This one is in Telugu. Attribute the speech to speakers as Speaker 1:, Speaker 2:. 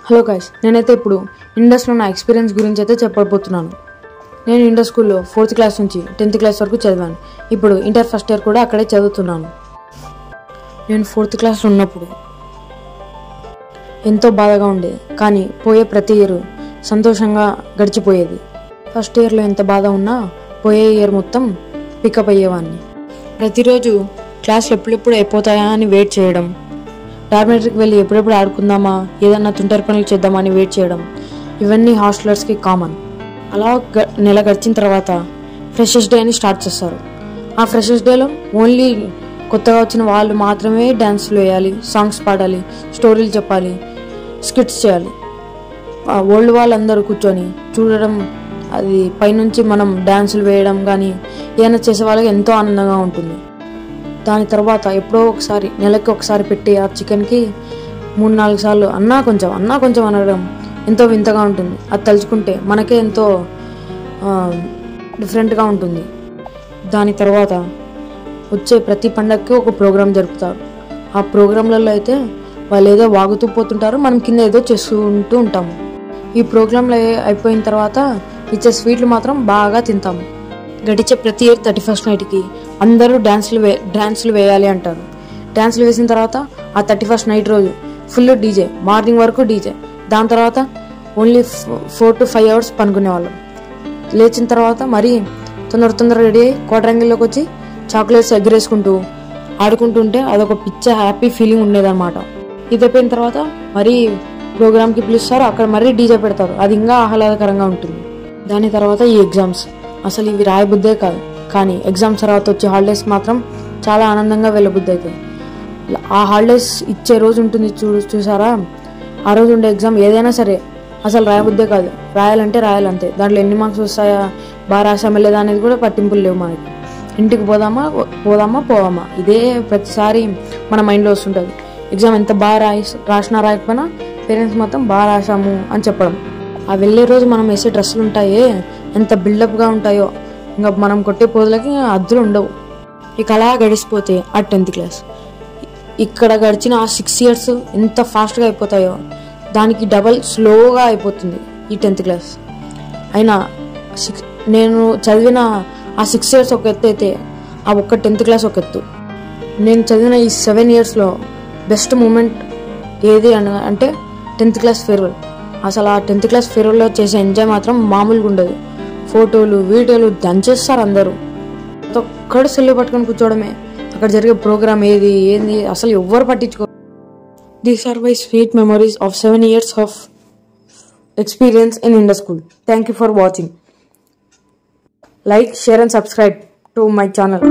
Speaker 1: హలో గైస్, నేనైతే ఇప్పుడు ఇండస్లో నా ఎక్స్పీరియన్స్ గురించి అయితే చెప్పబోతున్నాను. నేను ఇండస్ స్కూల్లో 4th క్లాస్ నుంచి 10th క్లాస్ వరకు చదివాను. ఇప్పుడు ఇంటర్ ఫస్ట్ ఇయర్ కూడా అక్కడే చదువుతున్నాను. నేను 4th క్లాస్లో ఉన్నప్పుడు ఎంతో బాధగా ఉండేది, కానీ పోయే ప్రతి ఇయర్ సంతోషంగా గడిచిపోయేది. ఫస్ట్ ఇయర్లో ఎంత బాధ ఉన్నా పోయే ఇయర్ మొత్తం పికప్ అయ్యేవాడిని. ప్రతిరోజు క్లాసులు ఎప్పుడెప్పుడు అయిపోతాయా అని వెయిట్ చేయడం, డార్మెటరీకి వెళ్ళి ఎప్పుడెప్పుడు ఆడుకుందామా, ఏదన్నా తుంటరి పనులు చేద్దామా అని వెయిట్ చేయడం, ఇవన్నీ హాస్టలర్స్కి కామన్. అలా నెల గడిచిన తర్వాత ఫ్రెషర్స్ డే అని స్టార్ట్ చేస్తారు. ఆ ఫ్రెషర్స్ డేలో ఓన్లీ కొత్తగా వచ్చిన వాళ్ళు మాత్రమే డ్యాన్స్లు వేయాలి, సాంగ్స్ పాడాలి, స్టోరీలు చెప్పాలి, స్కిట్స్ చేయాలి. ఓల్డ్ వాళ్ళందరూ కూర్చొని చూడడం, అది పైనుంచి మనం డ్యాన్సులు వేయడం కానీ ఏదైనా చేసే వాళ్ళకి ఎంతో ఆనందంగా ఉంటుంది. దాని తర్వాత ఎప్పుడో ఒకసారి, నెలకి ఒకసారి పెట్టి ఆ చికెన్కి 3-4 సార్లు అన్నా కొంచెం అనడం ఎంతో వింతగా ఉంటుంది. అది తలుచుకుంటే మనకే ఎంతో డిఫరెంట్గా ఉంటుంది. దాని తర్వాత వచ్చే ప్రతి పండగకి ఒక ప్రోగ్రాం జరుపుతారు. ఆ ప్రోగ్రాంలలో అయితే వాళ్ళు ఏదో వాగుతూ పోతుంటారు, మనం కింద ఏదో చేసుకుంటూ ఉంటాము. ఈ ప్రోగ్రాంలు అయిపోయిన తర్వాత ఇచ్చే స్వీట్లు మాత్రం బాగా తింటాము. గడిచే ప్రతి ఇయర్ 31st నైట్కి అందరూ డ్యాన్సులు వేయాలి అంటారు. డ్యాన్సులు వేసిన తర్వాత ఆ 31st నైట్ రోజు ఫుల్ డీజే, మార్నింగ్ వరకు డీజే. దాని తర్వాత ఓన్లీ 4 to 5 hours పనుకునేవాళ్ళం. లేచిన తర్వాత మరీ తొందర రెడీ అయ్యి కోటరంగిల్లోకి వచ్చి చాక్లెట్స్ ఎగరేసుకుంటూ ఆడుకుంటుంటే అదొక హ్యాపీ ఫీలింగ్ ఉండేదన్నమాట. ఇది అయిపోయిన తర్వాత మరీ ప్రోగ్రామ్కి పిలుస్తారు, అక్కడ మరీ డీజే పెడతారు. అది ఇంకా ఆహ్లాదకరంగా ఉంటుంది. దాని తర్వాత ఈ ఎగ్జామ్స్, అసలు ఇవి రాయబుద్దే కాదు, కానీ ఎగ్జామ్స్ తర్వాత వచ్చే హాలిడేస్ మాత్రం చాలా ఆనందంగా వెళ్ళబుద్ది అవుతుంది. ఆ హాలిడేస్ ఇచ్చే రోజు ఉంటుంది చూసారా, ఆ రోజు ఉండే ఎగ్జామ్ ఏదైనా సరే అసలు రాయబుద్దే కాదు. రాయాలంటే రాయాలంతే. దాంట్లో ఎన్ని మార్క్స్ వస్తాయా, బాగా రాసామా లేదా అనేది కూడా పట్టింపులు లేవు మనకి. ఇంటికి పోదామా ఇదే ప్రతిసారి మన మైండ్లో వస్తుంటుంది. ఎగ్జామ్ ఎంత బాగా రాసినా రాయకపోయినా పేరెంట్స్ మొత్తం బాగా రాసాము అని చెప్పడం. ఆ వెళ్ళే రోజు మనం వేసే డ్రెస్సులు ఉంటాయే ఎంత బిల్డప్గా ఉంటాయో, ఇంకా మనం కొట్టే పోజులకి అద్దులు ఉండవు. ఇక అలా గడిచిపోతే ఆ 10th క్లాస్, ఇక్కడ గడిచిన ఆ 6 years ఎంత ఫాస్ట్గా అయిపోతాయో దానికి డబల్ స్లోగా అయిపోతుంది ఈ 10th క్లాస్. అయినా నేను చదివిన ఆ 6 years ఒక ఎత్తు అయితే ఆ ఒక్క 10th క్లాస్ ఒక ఎత్తు. నేను చదివిన ఈ 7 yearsలో బెస్ట్ మూమెంట్ ఏది అంటే 10th క్లాస్ ఫేర్వెల్. అసలు ఆ 10th క్లాస్ ఫేర్వెల్లో చేసే ఎంజాయ్ మాత్రం మామూలుగా ఉండదు. ఫోటోలు, వీడియోలు దంచేస్తారు అందరూ. ఒక్కడు సెల్లు పట్టుకొని కూర్చోవడమే. అక్కడ జరిగే ప్రోగ్రామ్ ఏంది అసలు ఎవ్వరు పట్టించుకో. These are my sweet memories of 7 years of experience in Indus school. Thank you for watching. Like, share and subscribe to my channel.